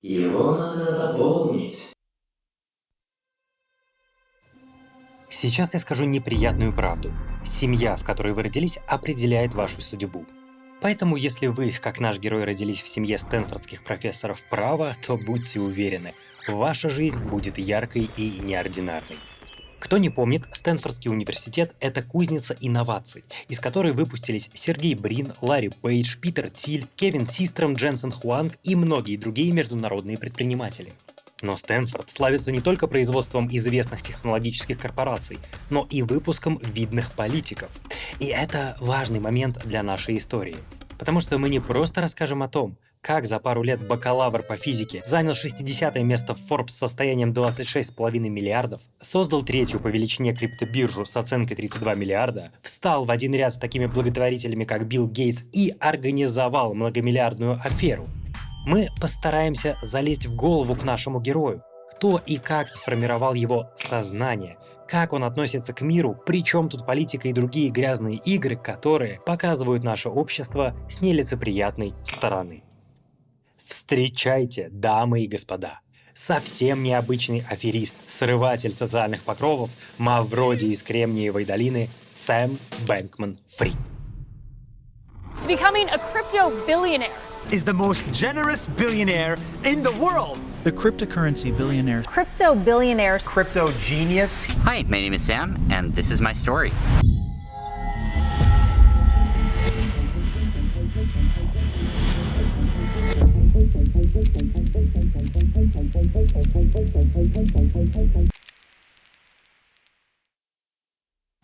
Его надо заполнить. Сейчас я скажу неприятную правду. Семья, в которой вы родились, определяет вашу судьбу. Поэтому, если вы, как наш герой, родились в семье стэнфордских профессоров права, то будьте уверены, ваша жизнь будет яркой и неординарной. Кто не помнит, Стэнфордский университет – это кузница инноваций, из которой выпустились Сергей Брин, Ларри Пейдж, Питер Тиль, Кевин Систром, Дженсен Хуанг и многие другие международные предприниматели. Но Стэнфорд славится не только производством известных технологических корпораций, но и выпуском видных политиков. И это важный момент для нашей истории. Потому что мы не просто расскажем о том, как за пару лет бакалавр по физике занял 60-е место в Forbes с состоянием 26,5 миллиардов, создал третью по величине криптобиржу с оценкой 32 миллиарда, встал в один ряд с такими благотворителями, как Билл Гейтс, и организовал многомиллиардную аферу. Мы постараемся залезть в голову к нашему герою, кто и как сформировал его сознание, как он относится к миру, причем тут политика и другие грязные игры, которые показывают наше общество с нелицеприятной стороны. Встречайте, дамы и господа, совсем необычный аферист, срыватель социальных покровов, Мавроди из Кремниевой долины Сэм Бэнкман-Фрид. Becoming a crypto billionaire is the most generous billionaire in the world. The cryptocurrency billionaire. Crypto billionaires. Crypto genius. Hi, my name is Sam, and this is my story.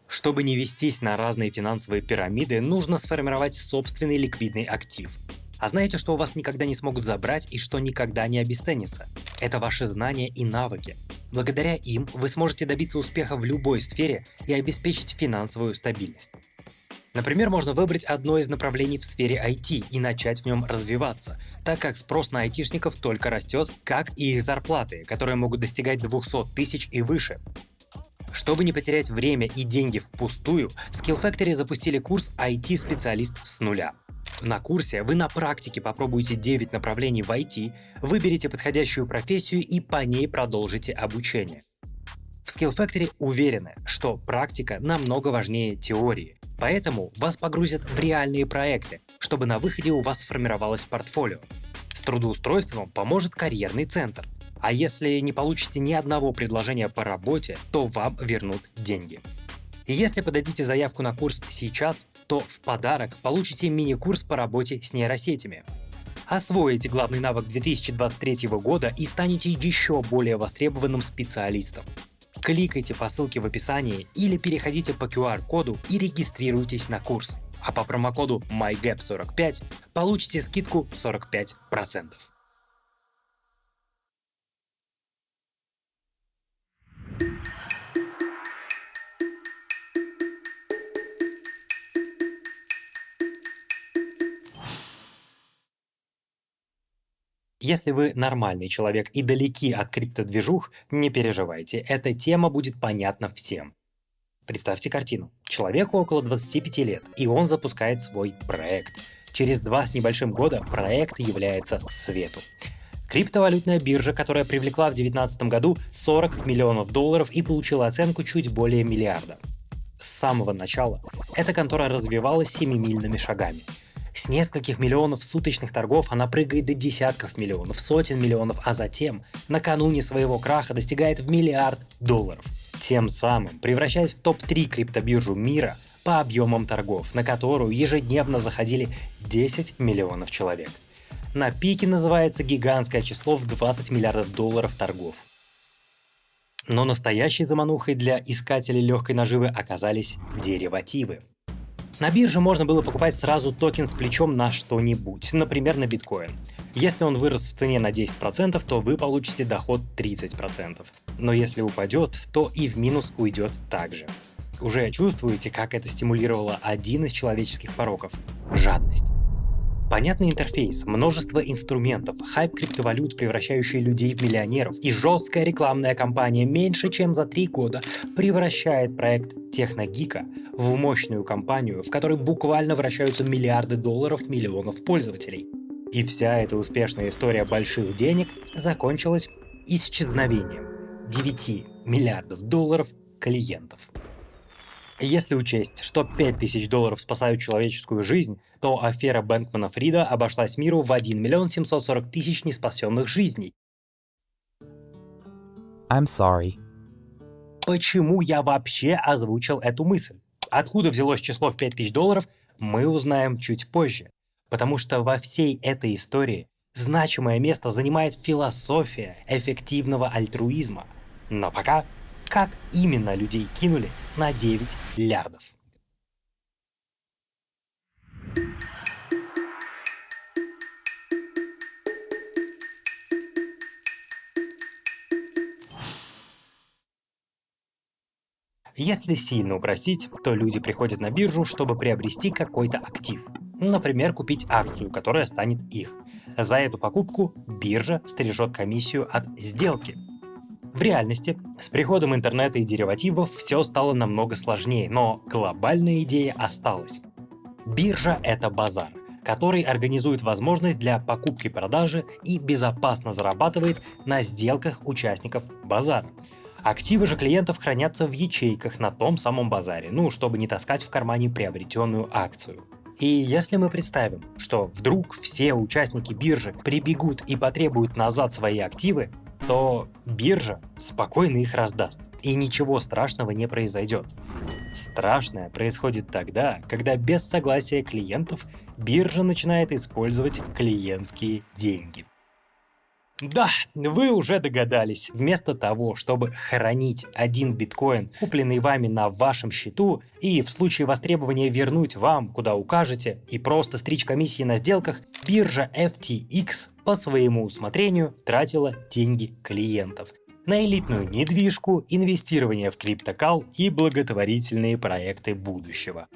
Чтобы не вестись на разные финансовые пирамиды, нужно сформировать собственный ликвидный актив. А знаете, что у вас никогда не смогут забрать и что никогда не обесценится? Это ваши знания и навыки. Благодаря им вы сможете добиться успеха в любой сфере и обеспечить финансовую стабильность. Например, можно выбрать одно из направлений в сфере IT и начать в нем развиваться, так как спрос на айтишников только растет, как и их зарплаты, которые могут достигать 200 тысяч и выше. Чтобы не потерять время и деньги впустую, Skill Factory запустили курс IT-специалист с нуля. На курсе вы на практике попробуете 9 направлений в IT, выберете подходящую профессию и по ней продолжите обучение. В Skill Factory уверены, что практика намного важнее теории, поэтому вас погрузят в реальные проекты, чтобы на выходе у вас сформировалось портфолио. С трудоустройством поможет карьерный центр. А если не получите ни одного предложения по работе, то вам вернут деньги. И если подадите заявку на курс сейчас, то в подарок получите мини-курс по работе с нейросетями. Освоите главный навык 2023 года и станете еще более востребованным специалистом. Кликайте по ссылке в описании или переходите по QR-коду и регистрируйтесь на курс. А по промокоду MyGap45 получите скидку 45%. Если вы нормальный человек и далеки от криптодвижух, не переживайте, эта тема будет понятна всем. Представьте картину. Человеку около 25 лет, и он запускает свой проект. Через 2 с небольшим года проект является свету. Криптовалютная биржа, которая привлекла в 2019 году 40 миллионов долларов и получила оценку чуть более миллиарда. С самого начала эта контора развивалась семимильными шагами. С нескольких миллионов суточных торгов она прыгает до десятков миллионов, сотен миллионов, а затем, накануне своего краха, достигает в $1 миллиард, тем самым превращаясь в топ-3 криптобиржу мира по объемам торгов, на которую ежедневно заходили 10 миллионов человек. На пике называется гигантское число в 20 миллиардов долларов торгов. Но настоящей заманухой для искателей легкой наживы оказались деривативы. На бирже можно было покупать сразу токен с плечом на что-нибудь, например, на биткоин. Если он вырос в цене на 10%, то вы получите доход 30%. Но если упадет, то и в минус уйдет также. Уже чувствуете, как это стимулировало один из человеческих пороков – жадность. Понятный интерфейс, множество инструментов, хайп криптовалют, превращающий людей в миллионеров, и жесткая рекламная кампания меньше чем за 3 года превращает проект Техногика в мощную компанию, в которой буквально вращаются миллиарды долларов миллионов пользователей. И вся эта успешная история больших денег закончилась исчезновением 9 миллиардов долларов клиентов. Если учесть, что $5000 спасают человеческую жизнь, то афера Бэнкмана-Фрида обошлась миру в 1 740 000 неспасенных жизней. I'm sorry. Почему я вообще озвучил эту мысль? Откуда взялось число в $5000, мы узнаем чуть позже. Потому что во всей этой истории значимое место занимает философия эффективного альтруизма. Но пока, как именно людей кинули на 9 миллиардов? Если сильно упростить, то люди приходят на биржу, чтобы приобрести какой-то актив. Например, купить акцию, которая станет их. За эту покупку биржа стрижет комиссию от сделки. В реальности, с приходом интернета и деривативов все стало намного сложнее, но глобальная идея осталась. Биржа — это базар, который организует возможность для покупки-продажи и безопасно зарабатывает на сделках участников базара. Активы же клиентов хранятся в ячейках на том самом базаре, чтобы не таскать в кармане приобретенную акцию. И если мы представим, что вдруг все участники биржи прибегут и потребуют назад свои активы, то биржа спокойно их раздаст, и ничего страшного не произойдет. Страшное происходит тогда, когда без согласия клиентов биржа начинает использовать клиентские деньги. Да, вы уже догадались, вместо того, чтобы хранить 1 биткоин, купленный вами на вашем счету, и в случае востребования вернуть вам, куда укажете, и просто стричь комиссии на сделках, биржа FTX по своему усмотрению тратила деньги клиентов на элитную недвижку, инвестирование в криптокал и благотворительные проекты будущего.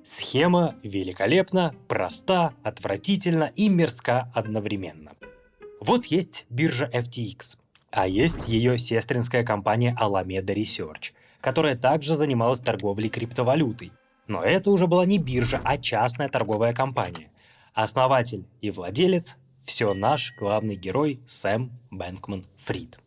Схема великолепна, проста, отвратительна и мерзка одновременно. Вот есть биржа FTX, а есть ее сестринская компания Alameda Research, которая также занималась торговлей криптовалютой. Но это уже была не биржа, а частная торговая компания. Основатель и владелец – все наш главный герой Сэм Бэнкман-Фрид.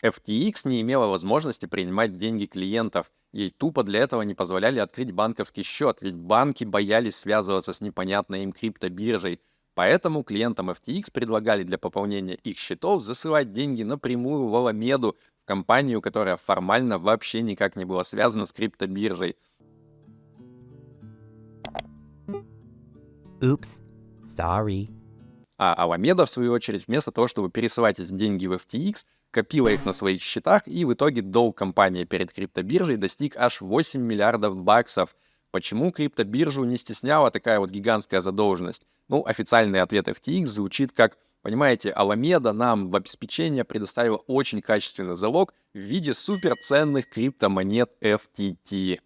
FTX не имела возможности принимать деньги клиентов. Ей тупо для этого не позволяли открыть банковский счет, ведь банки боялись связываться с непонятной им криптобиржей. Поэтому клиентам FTX предлагали для пополнения их счетов засылать деньги напрямую в Alameda, в компанию, которая формально вообще никак не была связана с криптобиржей. Oops. Sorry. А Alameda, в свою очередь, вместо того, чтобы пересылать эти деньги в FTX, копила их на своих счетах, и в итоге долг компании перед криптобиржей достиг аж 8 миллиардов баксов. Почему криптобиржу не стесняла такая вот гигантская задолженность? Официальный ответ FTX звучит как: понимаете, Alameda нам в обеспечение предоставила очень качественный залог в виде суперценных криптомонет FTT.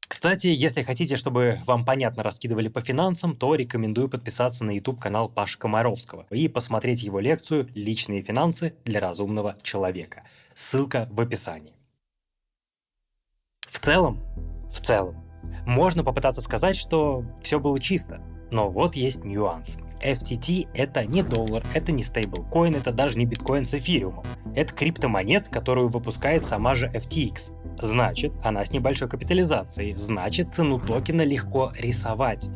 Кстати, если хотите, чтобы вам понятно раскидывали по финансам, то рекомендую подписаться на YouTube-канал Паши Комаровского и посмотреть его лекцию «Личные финансы для разумного человека». Ссылка в описании. В целом, можно попытаться сказать, что все было чисто. Но вот есть нюанс. FTT — это не доллар, это не стейблкоин, это даже не биткоин с эфириумом. Это криптомонет, которую выпускает сама же FTX. Значит, она с небольшой капитализацией, значит, цену токена легко рисовать.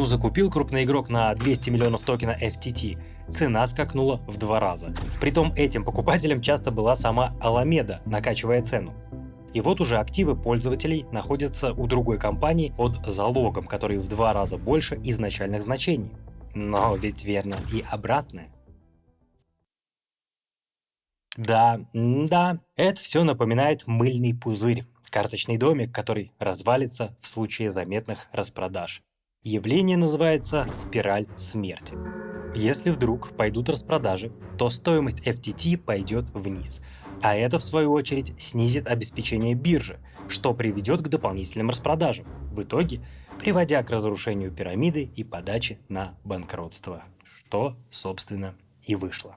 Закупил крупный игрок на 200 миллионов токена FTT, цена скакнула в 2 раза. Притом этим покупателем часто была сама Alameda, накачивая цену. И вот уже активы пользователей находятся у другой компании под залогом, который в 2 раза больше изначальных значений. Но ведь верно и обратное. Да, это все напоминает мыльный пузырь, карточный домик, который развалится в случае заметных распродаж. Явление называется спираль смерти. Если вдруг пойдут распродажи, то стоимость FTT пойдет вниз, а это в свою очередь снизит обеспечение биржи, что приведет к дополнительным распродажам. В итоге приводя к разрушению пирамиды и подаче на банкротство, что, собственно, и вышло.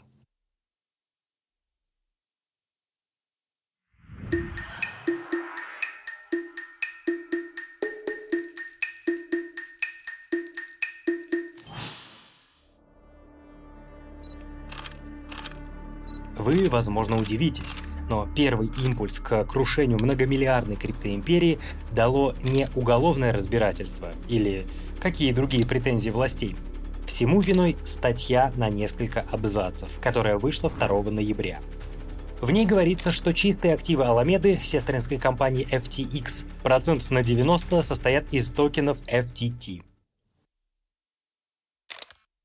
Вы, возможно, удивитесь, но первый импульс к крушению многомиллиардной криптоимперии дало не уголовное разбирательство или какие другие претензии властей. Всему виной статья на несколько абзацев, которая вышла 2 ноября. В ней говорится, что чистые активы Аламеды, сестринской компании FTX, процентов на 90 состоят из токенов FTT.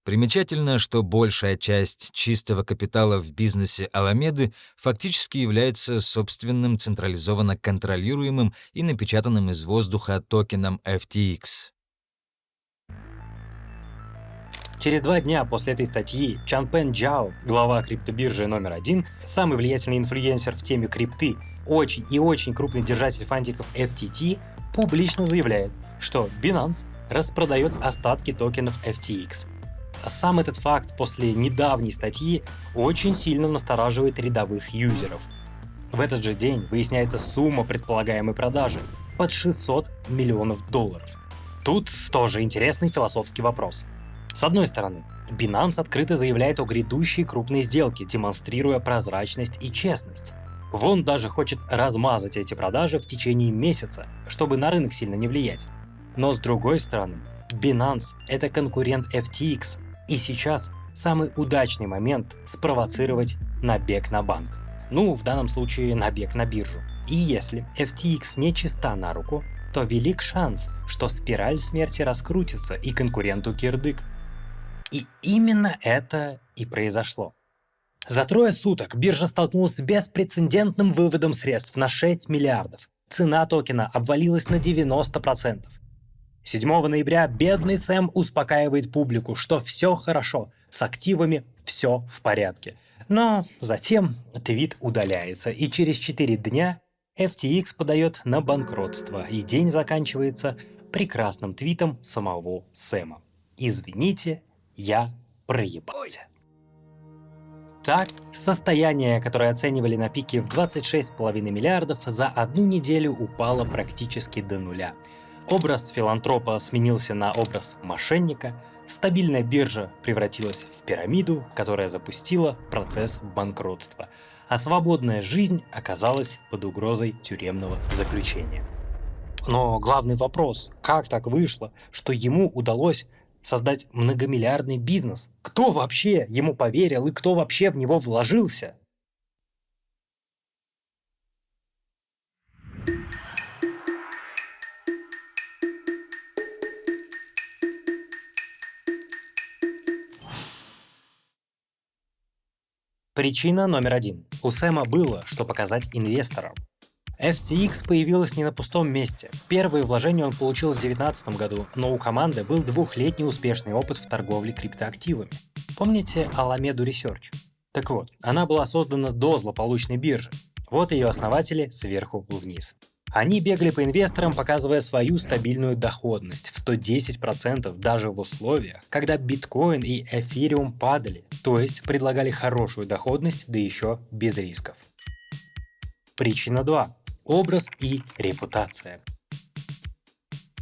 Примечательно, что большая часть чистого капитала в бизнесе Аламеды фактически является собственным централизованно контролируемым и напечатанным из воздуха токеном FTX. Через 2 дня после этой статьи Чанпен Джао, глава криптобиржи номер 1, самый влиятельный инфлюенсер в теме крипты, очень крупный держатель фантиков FTT, публично заявляет, что Binance распродает остатки токенов FTX. Сам этот факт после недавней статьи очень сильно настораживает рядовых юзеров. В этот же день выясняется сумма предполагаемой продажи под $600 миллионов. Тут тоже интересный философский вопрос. С одной стороны, Binance открыто заявляет о грядущей крупной сделке, демонстрируя прозрачность и честность. Вон даже хочет размазать эти продажи в течение месяца, чтобы на рынок сильно не влиять. Но с другой стороны, Binance — это конкурент FTX, и сейчас самый удачный момент спровоцировать набег на банк. Ну, в данном случае набег на биржу. И если FTX не чиста на руку, то велик шанс, что спираль смерти раскрутится и конкуренту кирдык. И именно это и произошло. За 3 суток биржа столкнулась с беспрецедентным выводом средств на 6 миллиардов. Цена токена обвалилась на 90%. 7 ноября бедный Сэм успокаивает публику, что все хорошо, с активами все в порядке. Но затем твит удаляется, и через 4 дня FTX подает на банкротство, и день заканчивается прекрасным твитом самого Сэма. «Извините, я проебался». Так, состояние, которое оценивали на пике в 26,5 миллиардов, за 1 неделю упало практически до нуля. Образ филантропа сменился на образ мошенника, стабильная биржа превратилась в пирамиду, которая запустила процесс банкротства, а свободная жизнь оказалась под угрозой тюремного заключения. Но главный вопрос, как так вышло, что ему удалось создать многомиллиардный бизнес? Кто вообще ему поверил и кто вообще в него вложился? Причина номер 1. У Сэма было, что показать инвесторам. FTX появилась не на пустом месте. Первые вложения он получил в 2019 году, но у команды был 2-летний успешный опыт в торговле криптоактивами. Помните Alameda Research? Так вот, она была создана до злополучной биржи. Вот ее основатели сверху вниз. Они бегали по инвесторам, показывая свою стабильную доходность в 110% даже в условиях, когда биткоин и эфириум падали, то есть предлагали хорошую доходность, да еще без рисков. Причина 2. Образ и репутация.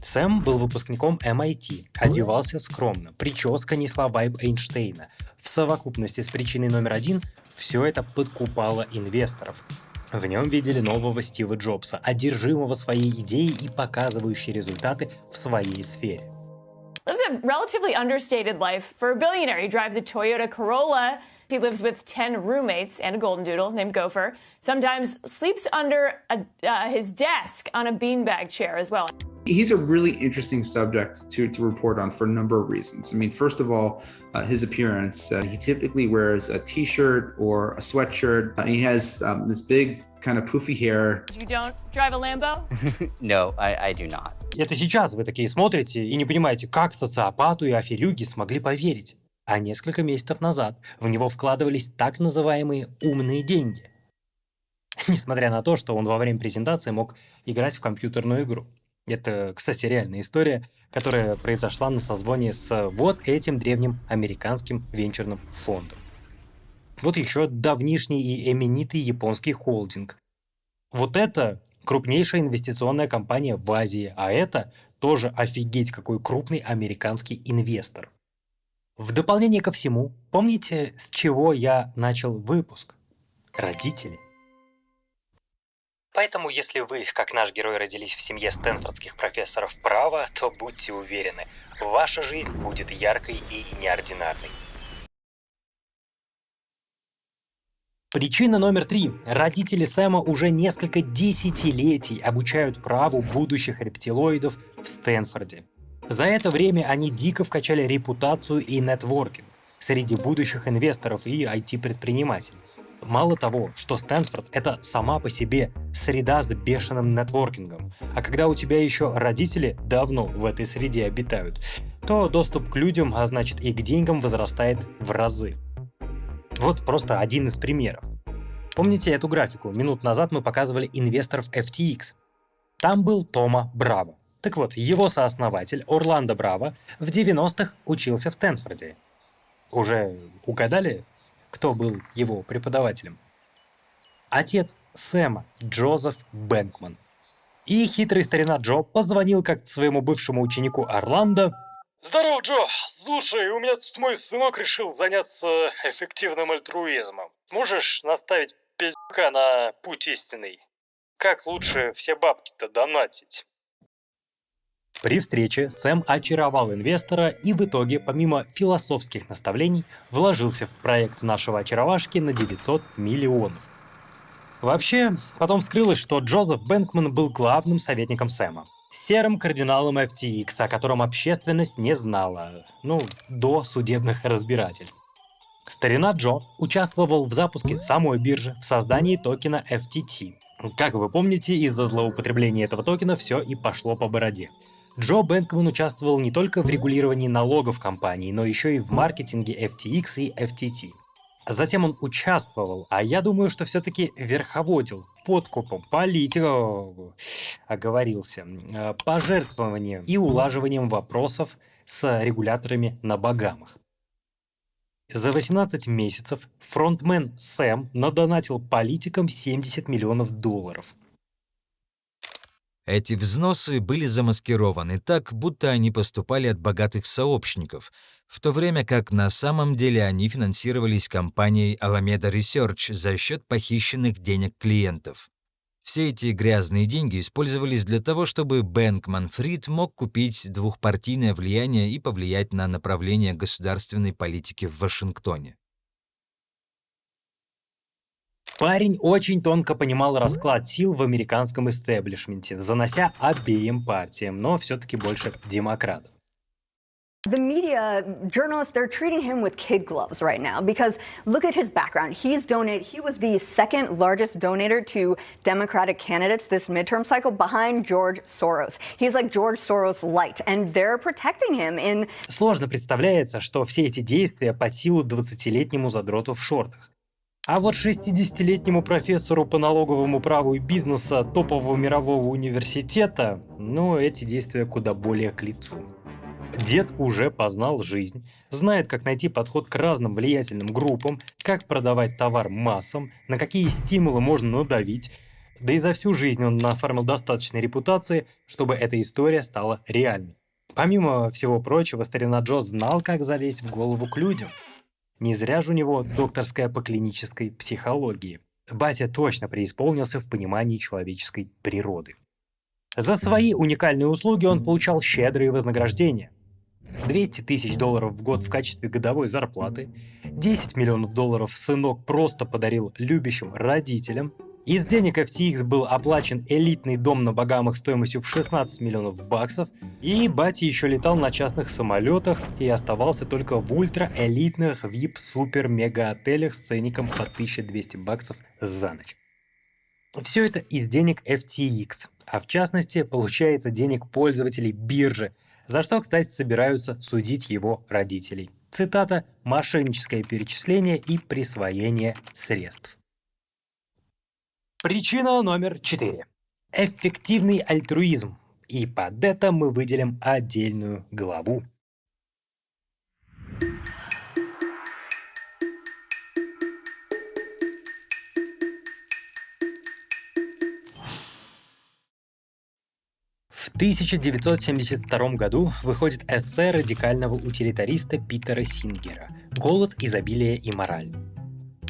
Сэм был выпускником MIT, одевался скромно, прическа несла вайб Эйнштейна. В совокупности с причиной номер 1 все это подкупало инвесторов. В нем видели нового Стива Джобса, одержимого своей идеей и показывающего результаты в своей сфере. Lives a relatively understated life for a billionaire. He drives a Toyota Corolla. He lives with 10 roommates and a golden doodle named Gopher. Sometimes sleeps under his desk on a beanbag chair as well. He's a really interesting subject to report on for a number of reasons. I mean, first of all, his appearance. He typically wears a t-shirt or a sweatshirt. He has this big kind of poofy hair. You don't drive a Lambo? No, I do not. Это сейчас вы такие смотрите и не понимаете, как социопату и аферюги смогли поверить. А несколько месяцев назад в него вкладывались так называемые умные деньги. Несмотря на то, что он во время презентации мог играть в компьютерную игру. Это, кстати, реальная история, которая произошла на созвоне с вот этим древним американским венчурным фондом. Вот еще давнишний и именитый японский холдинг. Вот это крупнейшая инвестиционная компания в Азии, а это тоже офигеть какой крупный американский инвестор. В дополнение ко всему, помните, с чего я начал выпуск? Родители. Поэтому, если вы, как наш герой, родились в семье стэнфордских профессоров права, то будьте уверены, ваша жизнь будет яркой и неординарной. Причина номер 3. Родители Сэма уже несколько десятилетий обучают праву будущих рептилоидов в Стэнфорде. За это время они дико вкачали репутацию и нетворкинг среди будущих инвесторов и IT-предпринимателей. Мало того, что Стэнфорд — это сама по себе среда с бешеным нетворкингом, а когда у тебя еще родители давно в этой среде обитают, то доступ к людям, а значит и к деньгам, возрастает в разы. Вот просто один из примеров. Помните эту графику? Минут назад мы показывали инвесторов FTX. Там был Тома Браво. Так вот, его сооснователь Орландо Браво в 90-х учился в Стэнфорде. Уже угадали, кто был его преподавателем? Отец Сэма, Джозеф Бэнкман. И хитрый старина Джо позвонил как-то своему бывшему ученику Орландо. «Здорово, Джо! Слушай, у меня тут мой сынок решил заняться эффективным альтруизмом. Можешь наставить пиздюка на путь истинный? Как лучше все бабки-то донатить?» При встрече Сэм очаровал инвестора и в итоге, помимо философских наставлений, вложился в проект нашего очаровашки на 900 миллионов. Вообще, потом вскрылось, что Джозеф Бэнкман был главным советником Сэма. Серым кардиналом FTX, о котором общественность не знала, до судебных разбирательств. Старина Джо участвовал в запуске самой биржи, в создании токена FTT. Как вы помните, из-за злоупотребления этого токена все и пошло по бороде. Джо Бэнкман участвовал не только в регулировании налогов компании, но еще и в маркетинге FTX и FTT. Затем он участвовал, а я думаю, что все-таки верховодил подкупом, оговорился, пожертвованием и улаживанием вопросов с регуляторами на Багамах. За 18 месяцев фронтмен Сэм надонатил политикам $70 миллионов. Эти взносы были замаскированы так, будто они поступали от богатых сообщников, в то время как на самом деле они финансировались компанией Alameda Research за счет похищенных денег клиентов. Все эти грязные деньги использовались для того, чтобы Бэнкман-Фрид мог купить двухпартийное влияние и повлиять на направление государственной политики в Вашингтоне. Парень очень тонко понимал расклад сил в американском истеблишменте, занося обеим партиям, но все-таки больше демократ. The media, journalists, they're treating him with kid gloves right now because look at his background. He was the second largest donator to Democratic candidates this midterm cycle behind George Soros. He's like George Soros light, and they're protecting him in... Сложно представляется, что все эти действия под силу 20-летнему задроту в шортах. А вот 60-летнему профессору по налоговому праву и бизнеса топового мирового университета, эти действия куда более к лицу. Дед уже познал жизнь, знает, как найти подход к разным влиятельным группам, как продавать товар массам, на какие стимулы можно надавить, да и за всю жизнь он нафармил достаточной репутации, чтобы эта история стала реальной. Помимо всего прочего, старина Джо знал, как залезть в голову к людям. Не зря же у него докторская по клинической психологии. Батя точно преисполнился в понимании человеческой природы. За свои уникальные услуги он получал щедрые вознаграждения. $200 тысяч в год в качестве годовой зарплаты, $10 миллионов сынок просто подарил любящим родителям, из денег FTX был оплачен элитный дом на Багамах стоимостью в $16 миллионов, и батя еще летал на частных самолетах и оставался только в ультраэлитных VIP-супер-мега-отелях с ценником по $1200 за ночь. Все это из денег FTX, а в частности, получается денег пользователей биржи, за что, кстати, собираются судить его родителей. Цитата: «мошенническое перечисление и присвоение средств». Причина номер 4. Эффективный альтруизм. И под это мы выделим отдельную главу. В 1972 году выходит эссе радикального утилитариста Питера Сингера «Голод, изобилие и мораль».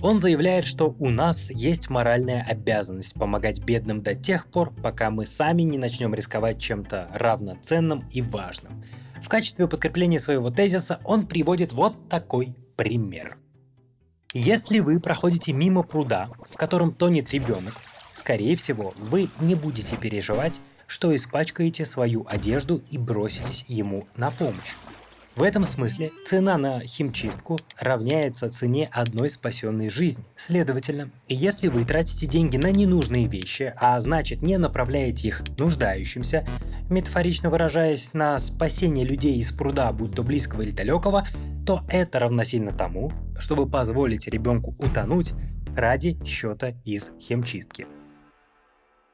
Он заявляет, что у нас есть моральная обязанность помогать бедным до тех пор, пока мы сами не начнем рисковать чем-то равноценным и важным. В качестве подкрепления своего тезиса он приводит вот такой пример. Если вы проходите мимо пруда, в котором тонет ребенок, скорее всего, вы не будете переживать, что испачкаете свою одежду и броситесь ему на помощь. В этом смысле цена на химчистку равняется цене одной спасенной жизни. Следовательно, если вы тратите деньги на ненужные вещи, а значит не направляете их нуждающимся, метафорично выражаясь, на спасение людей из пруда, будь то близкого или далекого, то это равносильно тому, чтобы позволить ребенку утонуть ради счета из химчистки.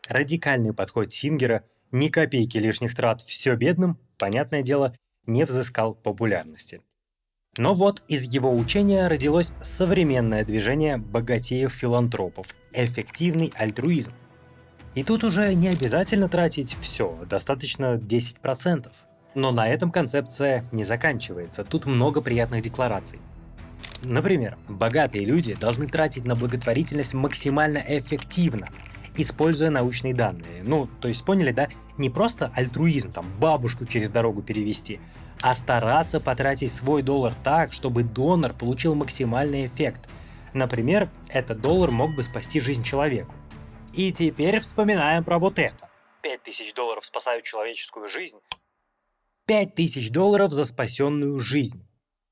Радикальный подход Сингера, ни копейки лишних трат, все бедным, понятное дело, не взыскал популярности. Но вот из его учения родилось современное движение богатеев-филантропов – эффективный альтруизм. И тут уже не обязательно тратить все, достаточно 10%. Но на этом концепция не заканчивается, тут много приятных деклараций. Например, богатые люди должны тратить на благотворительность максимально эффективно, используя научные данные. Ну, то есть поняли, да? Не просто альтруизм, там, бабушку через дорогу перевести, а стараться потратить свой доллар так, чтобы донор получил максимальный эффект. Например, этот доллар мог бы спасти жизнь человеку. И теперь вспоминаем про вот это. $5000 спасают человеческую жизнь. $5000 за спасенную жизнь.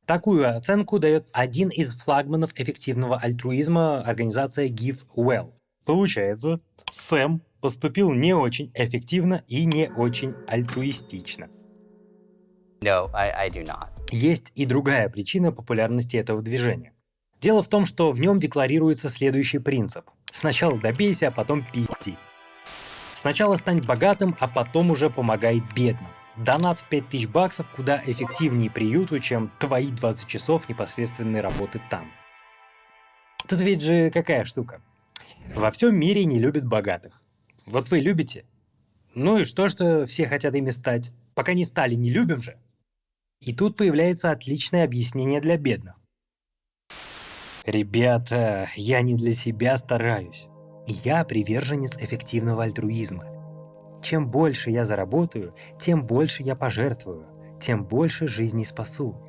Такую оценку дает один из флагманов эффективного альтруизма, организация GiveWell. Получается, Сэм поступил не очень эффективно и не очень альтруистично. No, I do not. Есть и другая причина популярности этого движения. Дело в том, что в нем декларируется следующий принцип. Сначала добейся, а потом пизди. Сначала стань богатым, а потом уже помогай бедным. Донат в $5000 куда эффективнее приюту, чем твои 20 часов непосредственной работы там. Тут ведь же какая штука. Во всем мире не любят богатых. Вот вы любите? Ну и что все хотят ими стать? Пока не стали, не любим же. И тут появляется отличное объяснение для бедных. Ребята, я не для себя стараюсь. Я приверженец эффективного альтруизма. Чем больше я заработаю, тем больше я пожертвую, тем больше жизней спасу.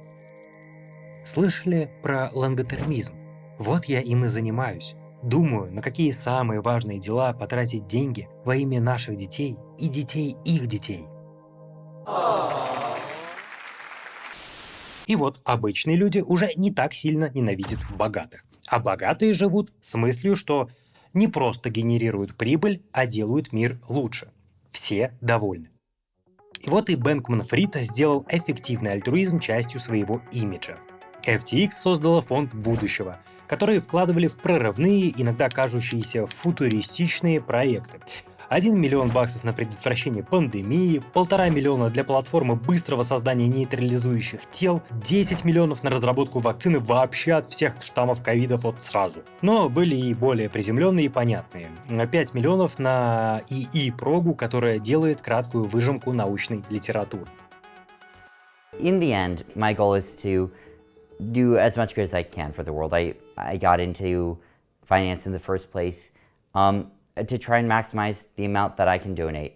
Слышали про лонготермизм? Вот я им и занимаюсь. Думаю, на какие самые важные дела потратить деньги во имя наших детей и детей их детей. И вот обычные люди уже не так сильно ненавидят богатых. А богатые живут с мыслью, что не просто генерируют прибыль, а делают мир лучше. Все довольны. И вот и Бэнкман-Фрид сделал эффективный альтруизм частью своего имиджа. FTX создала фонд будущего, которые вкладывали в прорывные, иногда кажущиеся футуристичные проекты. $1 миллион на предотвращение пандемии, $1,5 миллиона для платформы быстрого создания нейтрализующих тел, 10 миллионов на разработку вакцины вообще от всех штаммов ковидов вот сразу. Но были и более приземленные и понятные. 5 миллионов на ИИ-прогу, которая делает краткую выжимку научной литературы. In the end, my goal is to do as much good as I can for the world. I got into finance in the first place to try and maximize the amount that I can donate.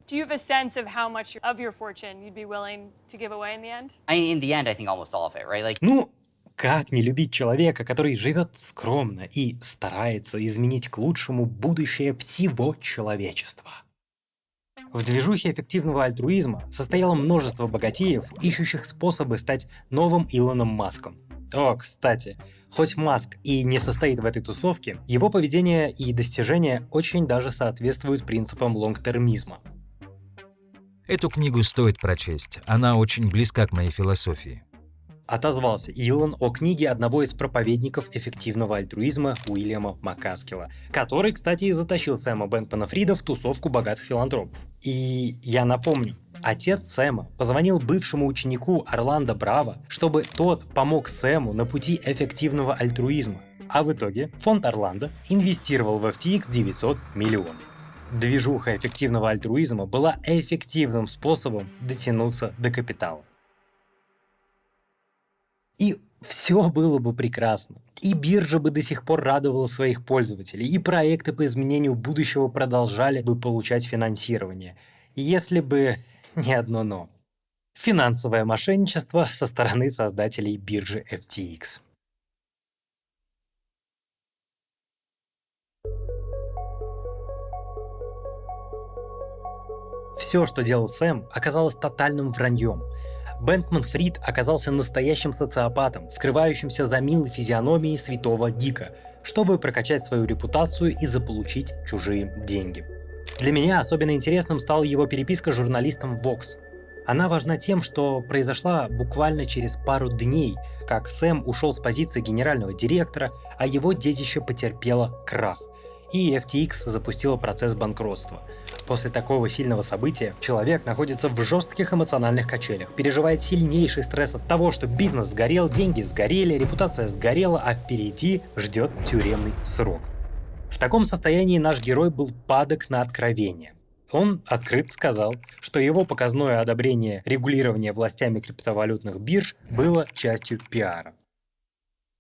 Do you have a sense of how much of your fortune you'd be willing to give away in the end? I mean, in the end, I think almost all of it, right? Like, Ну, как не любить человека, который живет скромно и старается изменить к лучшему будущее всего человечества? В движухе эффективного альтруизма состояло множество богатеев, ищущих способы стать новым Илоном Маском. О, кстати, хоть Маск и не состоит в этой тусовке, его поведение и достижения очень даже соответствуют принципам лонгтермизма. Эту книгу стоит прочесть, она очень близка к моей философии. отозвался Илон о книге одного из проповедников эффективного альтруизма Уильяма Макаскила, который, кстати, и затащил Сэма Бэнкмана-Фрида в тусовку богатых филантропов. И я напомню, отец Сэма позвонил бывшему ученику Орландо Браво, чтобы тот помог Сэму на пути эффективного альтруизма. А в итоге фонд Орландо инвестировал в FTX 900 миллионов. Движуха эффективного альтруизма была эффективным способом дотянуться до капитала. И все было бы прекрасно. И биржа бы до сих пор радовала своих пользователей, и проекты по изменению будущего продолжали бы получать финансирование. Если бы не одно «но». Финансовое мошенничество со стороны создателей биржи FTX. Все, что делал Сэм, оказалось тотальным враньем. Бэнкман-Фрид оказался настоящим социопатом, скрывающимся за милой физиономией святого Дика, чтобы прокачать свою репутацию и заполучить чужие деньги. Для меня особенно интересным стала его переписка с журналистом Vox. Она важна тем, что произошла буквально через пару дней, как Сэм ушел с позиции генерального директора, а его детище потерпело крах. И FTX запустила процесс банкротства. После такого сильного события человек находится в жестких эмоциональных качелях, переживает сильнейший стресс от того, что бизнес сгорел, деньги сгорели, репутация сгорела, а впереди ждет тюремный срок. В таком состоянии наш герой был падок на откровение. Он открыто сказал, что его показное одобрение регулирования властями криптовалютных бирж было частью пиара.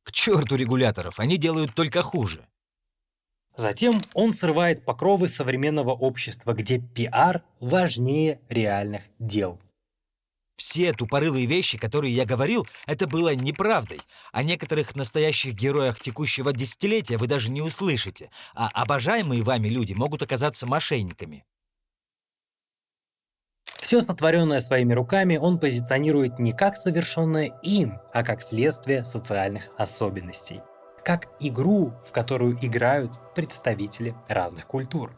К черту регуляторов, они делают только хуже. Затем он срывает покровы современного общества, где пиар важнее реальных дел. Все тупорылые вещи, которые я говорил, это было неправдой. О некоторых настоящих героях текущего десятилетия вы даже не услышите, а обожаемые вами люди могут оказаться мошенниками. Все сотворенное своими руками он позиционирует не как совершенное им, а как следствие социальных особенностей. Как игру, в которую играют представители разных культур.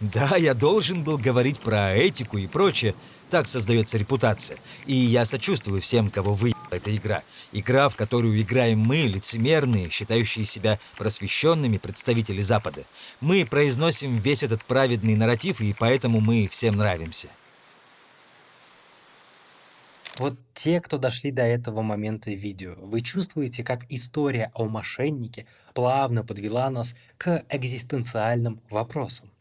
Да, я должен был говорить про этику и прочее. Так создается репутация. И я сочувствую всем, кого выебала эта игра. Игра, в которую играем мы, лицемерные, считающие себя просвещенными представители Запада. Мы произносим весь этот праведный нарратив, и поэтому мы всем нравимся. Вот те, кто дошли до этого момента видео, вы чувствуете, как история о мошеннике плавно подвела нас к экзистенциальным вопросам.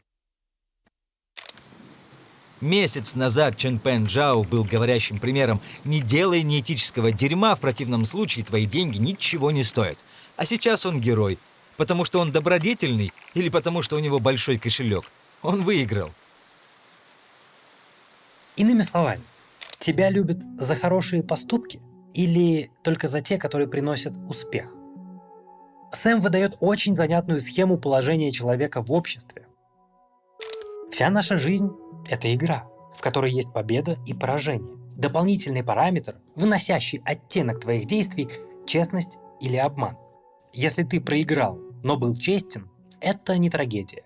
Месяц назад Чен Пен Джао был говорящим примером: не делай неэтического дерьма, в противном случае твои деньги ничего не стоят. А сейчас он герой. Потому что он добродетельный или потому что у него большой кошелек? Он выиграл. Иными словами, тебя любят за хорошие поступки или только за те, которые приносят успех? Сэм выдает очень занятную схему положения человека в обществе. Вся наша жизнь – это игра, в которой есть победа и поражение. Дополнительный параметр, выносящий оттенок твоих действий – честность или обман. Если ты проиграл, но был честен, это не трагедия.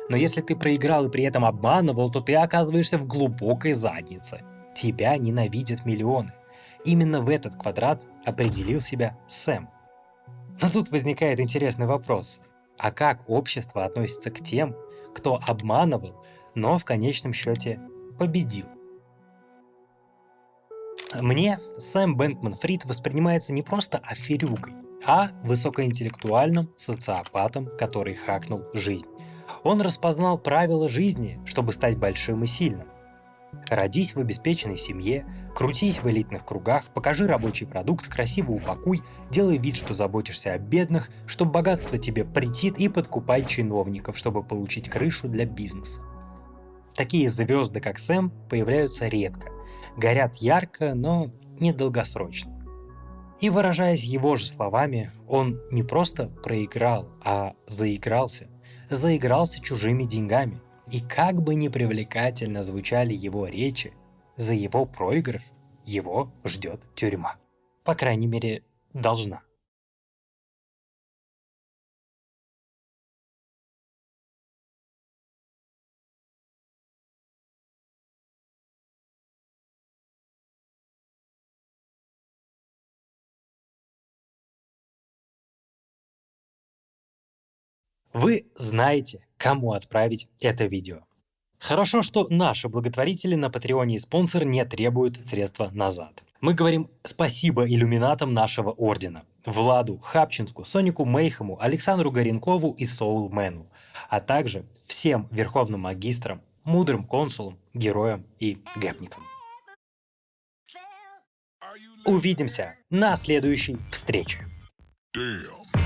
Но если ты проиграл и при этом обманывал, то ты оказываешься в глубокой заднице. Тебя ненавидят миллионы. Именно в этот квадрат определил себя Сэм. Но тут возникает интересный вопрос. А как общество относится к тем, кто обманывал, но в конечном счете победил? Мне Сэм Бэнкман-Фрид воспринимается не просто аферюгой, а высокоинтеллектуальным социопатом, который хакнул жизнь. Он распознал правила жизни, чтобы стать большим и сильным. Родись в обеспеченной семье, крутись в элитных кругах, покажи рабочий продукт, красиво упакуй, делай вид, что заботишься о бедных, чтобы богатство тебе претит, и подкупай чиновников, чтобы получить крышу для бизнеса. Такие звезды, как Сэм, появляются редко, горят ярко, но недолгосрочно. И выражаясь его же словами, он не просто проиграл, а заигрался. Заигрался чужими деньгами. И как бы ни привлекательно звучали его речи, за его проигрыш его ждет тюрьма. По крайней мере, должна. Вы знаете, кому отправить это видео. Хорошо, что наши благотворители на Патреоне и спонсор не требуют средства назад. Мы говорим спасибо иллюминатам нашего ордена. Владу Хапчинску, Сонику Мейхему, Александру Горенкову и Соулмену, а также всем верховным магистрам, мудрым консулам, героям и гэпникам. Увидимся на следующей встрече. Damn.